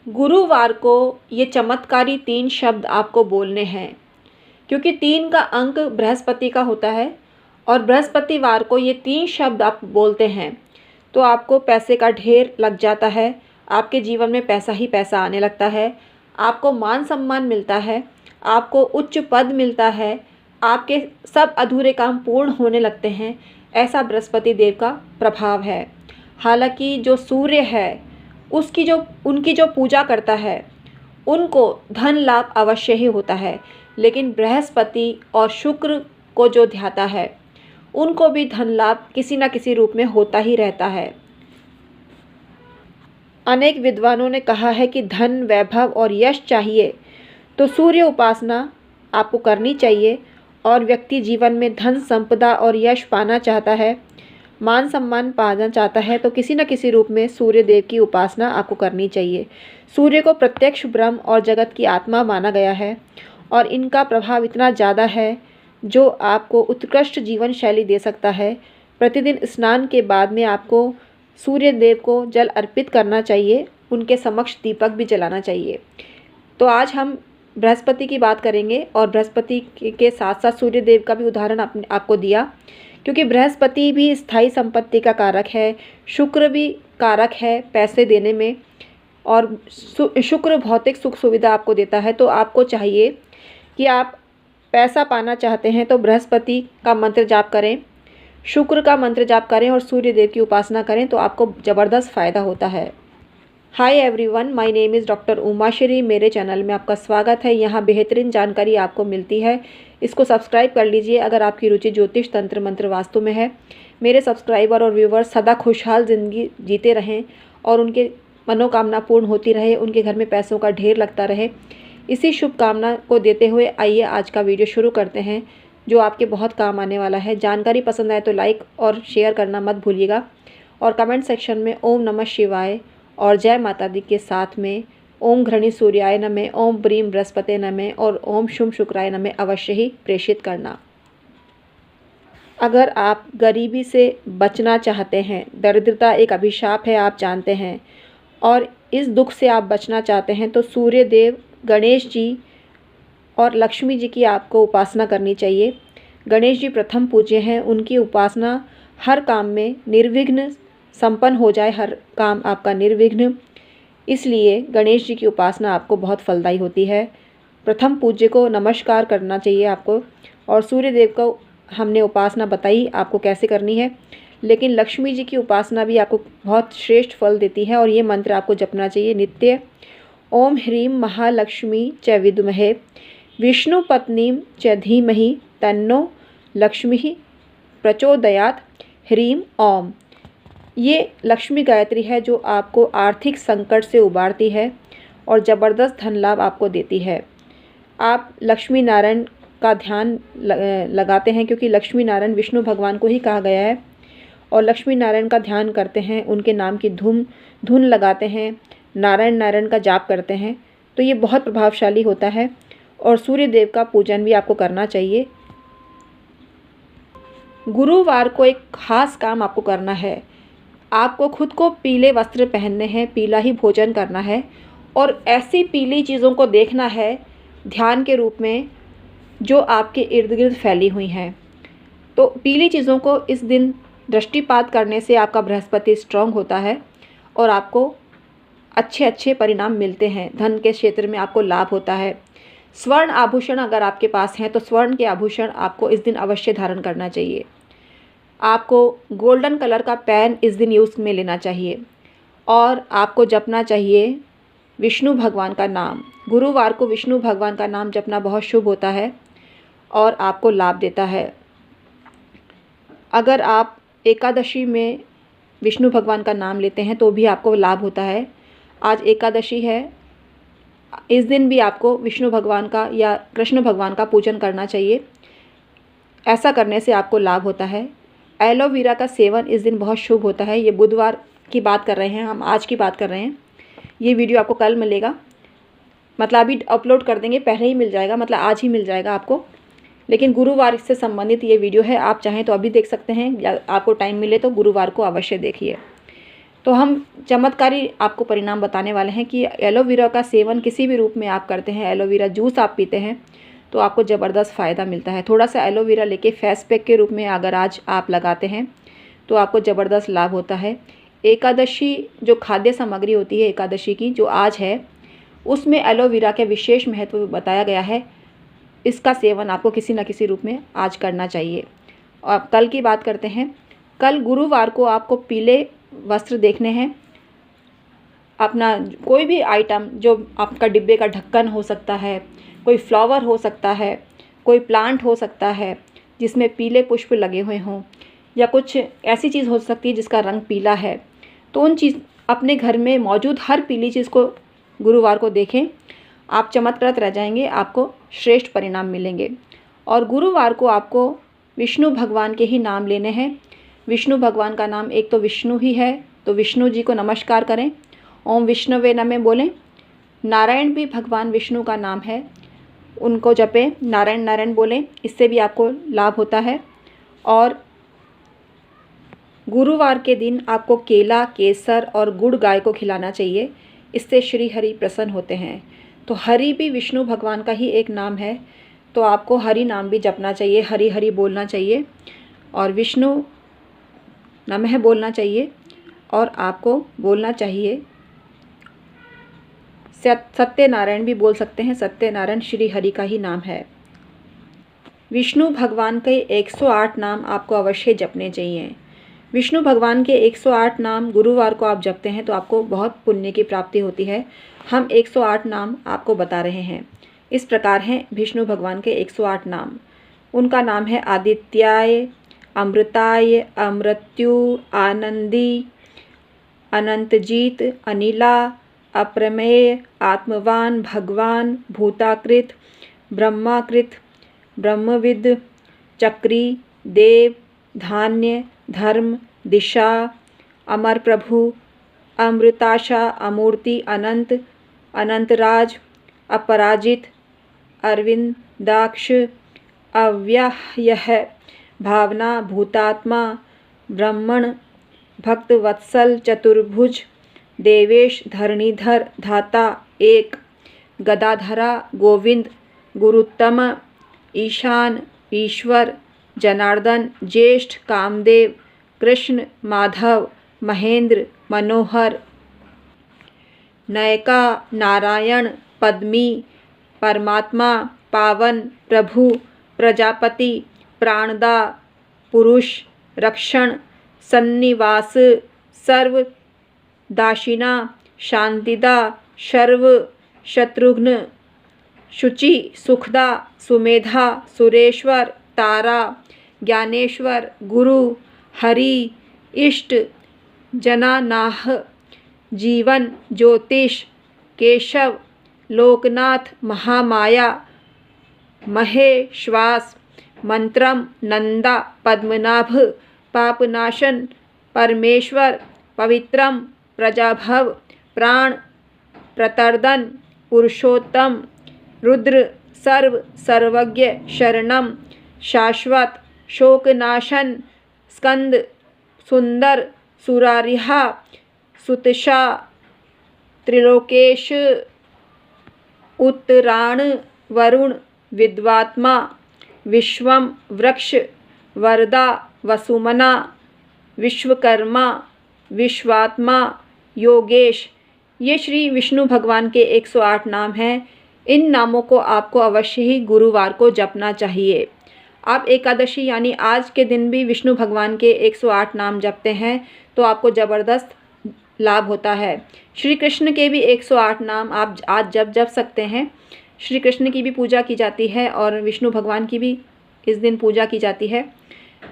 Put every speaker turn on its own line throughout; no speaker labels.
गुरुवार को ये चमत्कारी 3 शब्द आपको बोलने हैं, क्योंकि 3 का अंक बृहस्पति का होता है और बृहस्पतिवार को ये 3 शब्द आप बोलते हैं तो आपको पैसे का ढेर लग जाता है। आपके जीवन में पैसा ही पैसा आने लगता है, आपको मान सम्मान मिलता है, आपको उच्च पद मिलता है, आपके सब अधूरे काम पूर्ण होने लगते हैं। ऐसा बृहस्पति देव का प्रभाव है। हालांकि जो सूर्य है उनकी जो पूजा करता है उनको धन लाभ अवश्य ही होता है, लेकिन बृहस्पति और शुक्र को जो ध्याता है उनको भी धन लाभ किसी न किसी रूप में होता ही रहता है। अनेक विद्वानों ने कहा है कि धन, वैभव और यश चाहिए तो सूर्य उपासना आपको करनी चाहिए, और व्यक्ति जीवन में धन, संपदा और यश पाना चाहता है, मान सम्मान पाना चाहता है तो किसी न किसी रूप में सूर्य देव की उपासना आपको करनी चाहिए। सूर्य को प्रत्यक्ष ब्रह्म और जगत की आत्मा माना गया है और इनका प्रभाव इतना ज़्यादा है जो आपको उत्कृष्ट जीवन शैली दे सकता है। प्रतिदिन स्नान के बाद में आपको सूर्य देव को जल अर्पित करना चाहिए, उनके समक्ष दीपक भी जलाना चाहिए। तो आज हम बृहस्पति की बात करेंगे और बृहस्पति के साथ साथ सूर्य देव का भी उदाहरण आपको दिया, क्योंकि बृहस्पति भी स्थायी संपत्ति का कारक है, शुक्र भी कारक है पैसे देने में, और शुक्र भौतिक सुख सुविधा आपको देता है। तो आपको चाहिए कि आप पैसा पाना चाहते हैं तो बृहस्पति का मंत्र जाप करें, शुक्र का मंत्र जाप करें और सूर्य देव की उपासना करें तो आपको ज़बरदस्त फ़ायदा होता है। Hi everyone, my name is doctor Umashree. मेरे चैनल में आपका स्वागत है। यहाँ बेहतरीन जानकारी आपको मिलती है, इसको सब्सक्राइब कर लीजिए अगर आपकी रुचि ज्योतिष, तंत्र, मंत्र, वास्तु में है। मेरे सब्सक्राइबर और व्यूवर्स सदा खुशहाल ज़िंदगी जीते रहें और उनके मनोकामना पूर्ण होती रहे, उनके घर में पैसों का ढेर लगता रहे। इसी शुभकामना को देते हुए आइए आज का वीडियो शुरू करते हैं, जो आपके बहुत काम आने वाला है। जानकारी पसंद आए तो लाइक और शेयर करना मत भूलिएगा, और कमेंट सेक्शन में ओम नमः शिवाय और जय माता दी के साथ में ओम घृणी सूर्याय नमः, ओम ब्रीम बृहस्पते नमः और ओम शुम शुक्राय नमः अवश्य ही प्रेषित करना। अगर आप गरीबी से बचना चाहते हैं, दरिद्रता एक अभिशाप है आप जानते हैं, और इस दुख से आप बचना चाहते हैं तो सूर्य देव, गणेश जी और लक्ष्मी जी की आपको उपासना करनी चाहिए। गणेश जी प्रथम पूज्य हैं, उनकी उपासना हर काम में निर्विघ्न संपन्न हो जाए, हर काम आपका निर्विघ्न, इसलिए गणेश जी की उपासना आपको बहुत फलदायी होती है। प्रथम पूज्य को नमस्कार करना चाहिए आपको, और सूर्य देव को हमने उपासना बताई आपको कैसे करनी है, लेकिन लक्ष्मी जी की उपासना भी आपको बहुत श्रेष्ठ फल देती है और ये मंत्र आपको जपना चाहिए नित्य। ओम ह्रीं महालक्ष्मी च विद्महे विष्णु पत्नीं च धीमहि तन्नो लक्ष्मी प्रचोदयात्। ह्रीं ओम, ये लक्ष्मी गायत्री है जो आपको आर्थिक संकट से उबारती है और ज़बरदस्त धन लाभ आपको देती है। आप लक्ष्मी नारायण का ध्यान लगाते हैं, क्योंकि लक्ष्मी नारायण विष्णु भगवान को ही कहा गया है, और लक्ष्मी नारायण का ध्यान करते हैं, उनके नाम की धुन लगाते हैं, नारायण नारायण का जाप करते हैं, तो ये बहुत प्रभावशाली होता है। और सूर्य देव का पूजन भी आपको करना चाहिए। गुरुवार को एक खास काम आपको करना है, आपको खुद को पीले वस्त्र पहनने हैं, पीला ही भोजन करना है, और ऐसी पीली चीज़ों को देखना है ध्यान के रूप में जो आपके इर्द गिर्द फैली हुई हैं। तो पीली चीज़ों को इस दिन दृष्टिपात करने से आपका बृहस्पति स्ट्रांग होता है और आपको अच्छे अच्छे परिणाम मिलते हैं। धन के क्षेत्र में आपको लाभ होता है। स्वर्ण आभूषण अगर आपके पास हैं तो स्वर्ण के आभूषण आपको इस दिन अवश्य धारण करना चाहिए। आपको गोल्डन कलर का पेन इस दिन यूज़ में लेना चाहिए, और आपको जपना चाहिए विष्णु भगवान का नाम। गुरुवार को विष्णु भगवान का नाम जपना बहुत शुभ होता है और आपको लाभ देता है। अगर आप एकादशी में विष्णु भगवान का नाम लेते हैं तो भी आपको लाभ होता है। आज एकादशी है, इस दिन भी आपको विष्णु भगवान का या कृष्ण भगवान का पूजन करना चाहिए। ऐसा करने से आपको लाभ होता है। एलोवेरा का सेवन इस दिन बहुत शुभ होता है। ये बुधवार की बात कर रहे हैं हम, आज की बात कर रहे हैं। ये वीडियो आपको कल मिलेगा, मतलब अभी अपलोड कर देंगे, पहले ही मिल जाएगा, मतलब आज ही मिल जाएगा आपको, लेकिन गुरुवार से संबंधित ये वीडियो है। आप चाहें तो अभी देख सकते हैं, या आपको टाइम मिले तो गुरुवार को अवश्य देखिए। तो हम चमत्कारी आपको परिणाम बताने वाले हैं कि एलोवेरा का सेवन किसी भी रूप में आप करते हैं, एलोवेरा जूस आप पीते हैं तो आपको ज़बरदस्त फ़ायदा मिलता है। थोड़ा सा एलोवेरा लेके फेस पैक के रूप में अगर आज आप लगाते हैं तो आपको ज़बरदस्त लाभ होता है। एकादशी जो खाद्य सामग्री होती है एकादशी की जो आज है, उसमें एलोवेरा के विशेष महत्व बताया गया है। इसका सेवन आपको किसी न किसी रूप में आज करना चाहिए। और कल की बात करते हैं। कल गुरुवार को आपको पीले वस्त्र देखने हैं। अपना कोई भी आइटम जो आपका डिब्बे का ढक्कन हो सकता है, कोई फ्लावर हो सकता है, कोई प्लांट हो सकता है जिसमें पीले पुष्प लगे हुए हों, या कुछ ऐसी चीज़ हो सकती है जिसका रंग पीला है, तो उन चीज़ अपने घर में मौजूद हर पीली चीज़ को गुरुवार को देखें। आप चमत्कृत रह जाएंगे, आपको श्रेष्ठ परिणाम मिलेंगे। और गुरुवार को आपको विष्णु भगवान के ही नाम लेने हैं। विष्णु भगवान का नाम एक तो विष्णु ही है, तो विष्णु जी को नमस्कार करें, ओम विष्णुवे नमः बोलें। नारायण भी भगवान विष्णु का नाम है, उनको जपें, नारायण नारायण बोलें, इससे भी आपको लाभ होता है। और गुरुवार के दिन आपको केला, केसर और गुड़ गाय को खिलाना चाहिए, इससे श्री हरि प्रसन्न होते हैं। तो हरि भी विष्णु भगवान का ही एक नाम है, तो आपको हरि नाम भी जपना चाहिए, हरि हरि बोलना चाहिए और विष्णु नमः बोलना चाहिए। और आपको बोलना चाहिए सत्यनारायण भी बोल सकते हैं, सत्यनारायण श्री हरि का ही नाम है। विष्णु भगवान के 108 नाम आपको अवश्य जपने चाहिए। विष्णु भगवान के 108 नाम गुरुवार को आप जपते हैं तो आपको बहुत पुण्य की प्राप्ति होती है। हम 108 नाम आपको बता रहे हैं। इस प्रकार हैं विष्णु भगवान के 108 नाम। उनका नाम है आदित्याय, अमृताय, अमृत्यु, आनंदी, अनंतजीत, अनिला, अप्रमेय, आत्मवान, भगवान, भूताकृत, ब्रह्माकृत, ब्रह्मविद, चक्री, देव, धान्य, धर्म, दिशा, अमर प्रभु, अमृताशा, अमूर्ति, अनंत, अनंतराज, अपराजित, अरविंदाक्ष, अव्ययः, भावना, भूतात्मा, ब्रह्मण, भक्तवत्सल, चतुर्भुज, देवेश, धरणीधर, धाता, एक, गदाधरा, गोविंद, गुरुत्तम, ईशान, ईश्वर, जनार्दन, ज्येष्ठ, कामदेव, कृष्ण, माधव, महेंद्र, मनोहर, नयका, नारायण, पद्मी, परमात्मा, पावन, प्रभु, प्रजापति, प्राणदा, पुरुष, रक्षण, सन्निवास, सर्व, दाशिना, शांतिदा, शर्व, शत्रुघ्न, शुचि, सुखदा, सुमेधा, सुरेश्वर, तारा, ज्ञानेश्वर, गुरु, हरि, इष्ट, जनानाह, जीवन, ज्योतिष, केशव, लोकनाथ, महामाया, महेश्वास, मंत्रम, नंदा, पद्मनाभ, पापनाशन, परमेश्वर, पवित्रम, प्रजाभव, प्राण, प्रतर्दन, पुरुषोत्तम, रुद्र, सर्व, सर्वज्ञ, शरणम, शाश्वत, शोकनाशन, स्कंद, सुंदर, सुरारिहा, सुतशा, त्रिलोकेश, उत्तराण, वरुण, विद्वात्मा, विश्वम, वृक्ष, वरदा, वसुमना, विश्वकर्मा, विश्वात्मा, योगेश। ये श्री विष्णु भगवान के 108 नाम हैं। इन नामों को आपको अवश्य ही गुरुवार को जपना चाहिए। आप एकादशी यानी आज के दिन भी विष्णु भगवान के 108 नाम जपते हैं तो आपको ज़बरदस्त लाभ होता है। श्री कृष्ण के भी 108 नाम आप आज जप सकते हैं। श्री कृष्ण की भी पूजा की जाती है और विष्णु भगवान की भी इस दिन पूजा की जाती है,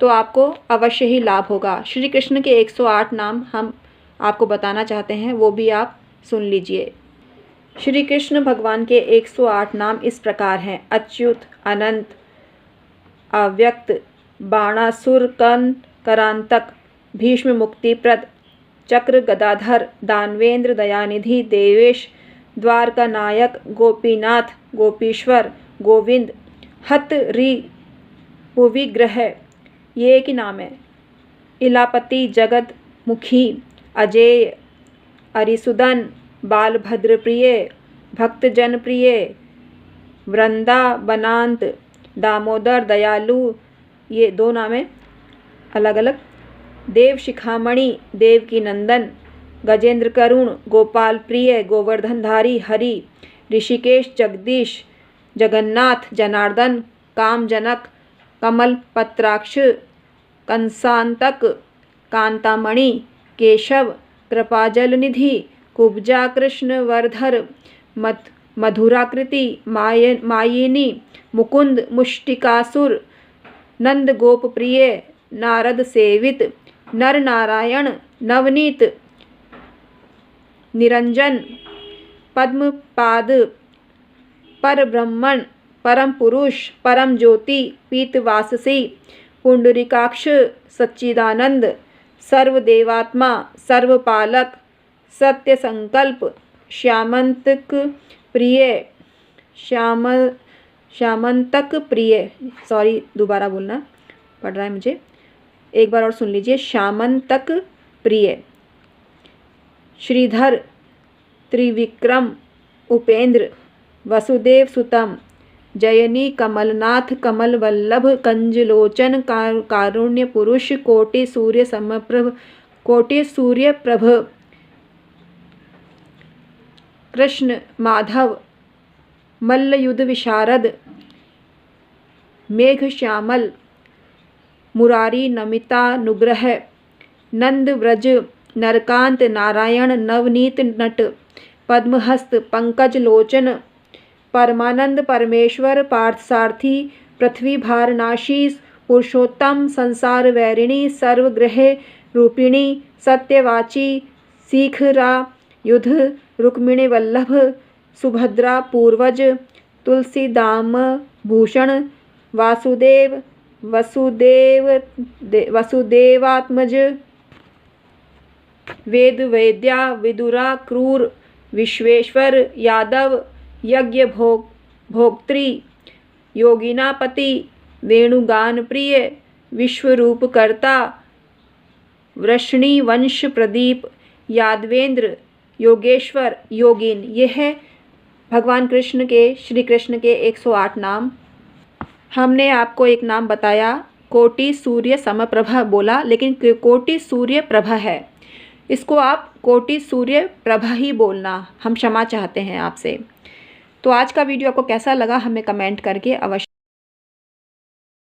तो आपको अवश्य ही लाभ होगा। श्री कृष्ण के 108 नाम हम आपको बताना चाहते हैं, वो भी आप सुन लीजिए। श्री कृष्ण भगवान के 108 नाम इस प्रकार हैं: अच्युत, अनंत, अव्यक्त, बाणासुर करांतक, भीष्म मुक्तिप्रद, चक्र गदाधर, दानवेंद्र, दयानिधि, देवेश, द्वारका नायक, गोपीनाथ, गोपीश्वर, गोविंद, हत रि भुविग्रह, ये एक ही नाम है। इलापति, जगत मुखी, अजेय, अरिसुदन, बालभद्र प्रिय, भक्तजन प्रिय, वृंदावनांत, दामोदर, दयालु, ये 2 नाम है अलग अलग। देव शिखामणि, देवकी नंदन, गजेंद्र करुण, गोपाल प्रिय, गोवर्धनधारी, हरि, ऋषिकेश, जगदीश, जगन्नाथ, जनार्दन, कामजनक, कमल पत्राक्ष, कंसांतक, कांतामणि, केशव, कृपाजलनिधि, कुब्जा, कृष्ण वर्धर, मधुराकृति, मायिनी, मुकुंद, मुष्टिकासुर, नंद गोप प्रिय, नारद सेवित, नर नारायण, नवनीत, निरंजन, पद्मपाद, पर ब्रह्मण, परम पुरुष, परम ज्योति, पीतवाससी, पुंडरीकाक्ष, सच्चिदानंद, सर्वदेवात्मा, सर्वपालक, सत्य संकल्प, श्यामंतक प्रिय, श्यामंतक प्रिय, सॉरी दोबारा बोलना पड़ रहा है मुझे, एक बार और सुन लीजिए। श्यामंतक प्रिय, श्रीधर, त्रिविक्रम, उपेंद्र, वसुदेव सुतम, जयनी, कमलनाथ, कमल वल्लभ, कंजलोचन, कारुण्य पुरुष, कोटि सूर्य समप्रभ, कोटि सूर्य प्रभ, कृष्ण माधव, मल्लयुद्ध विशारद, मेघ श्यामल, मुरारी, नमिता, नुग्रह, नंद व्रज, नरकांत, नारायण, नवनीत, नट, पद्महस्त, पंकज लोचन, परमानंद, परमेश्वर, पार्थसारथी, पृथ्वी भारनाशी, पुरुषोत्तम, संसार वैरिणी, सर्वग्रह रूपिणी, सत्यवाची, शिखरा, युद्ध, रुक्मिणी वल्लभ, सुभद्रा पूर्वज, तुलसी दाम भूषण, वासुदेव, वसुदेवात्मज, वेद वेद्या, विदुरा, क्रूर, विश्वेश्वर, यादव, यज्ञ भोक्त्री, योगिनापति, वेणुगान प्रिय, विश्वरूप कर्ता, वृष्णि वंश प्रदीप, यादवेंद्र, योगेश्वर, योगिन। ये है भगवान कृष्ण के, श्री कृष्ण के 108 नाम। हमने आपको एक नाम बताया, कोटि सूर्य समप्रभा बोला, लेकिन कोटि सूर्य प्रभा है, इसको आप कोटि सूर्य प्रभा ही बोलना। हम क्षमा चाहते हैं आपसे। तो आज का वीडियो आपको कैसा लगा हमें कमेंट करके अवश्य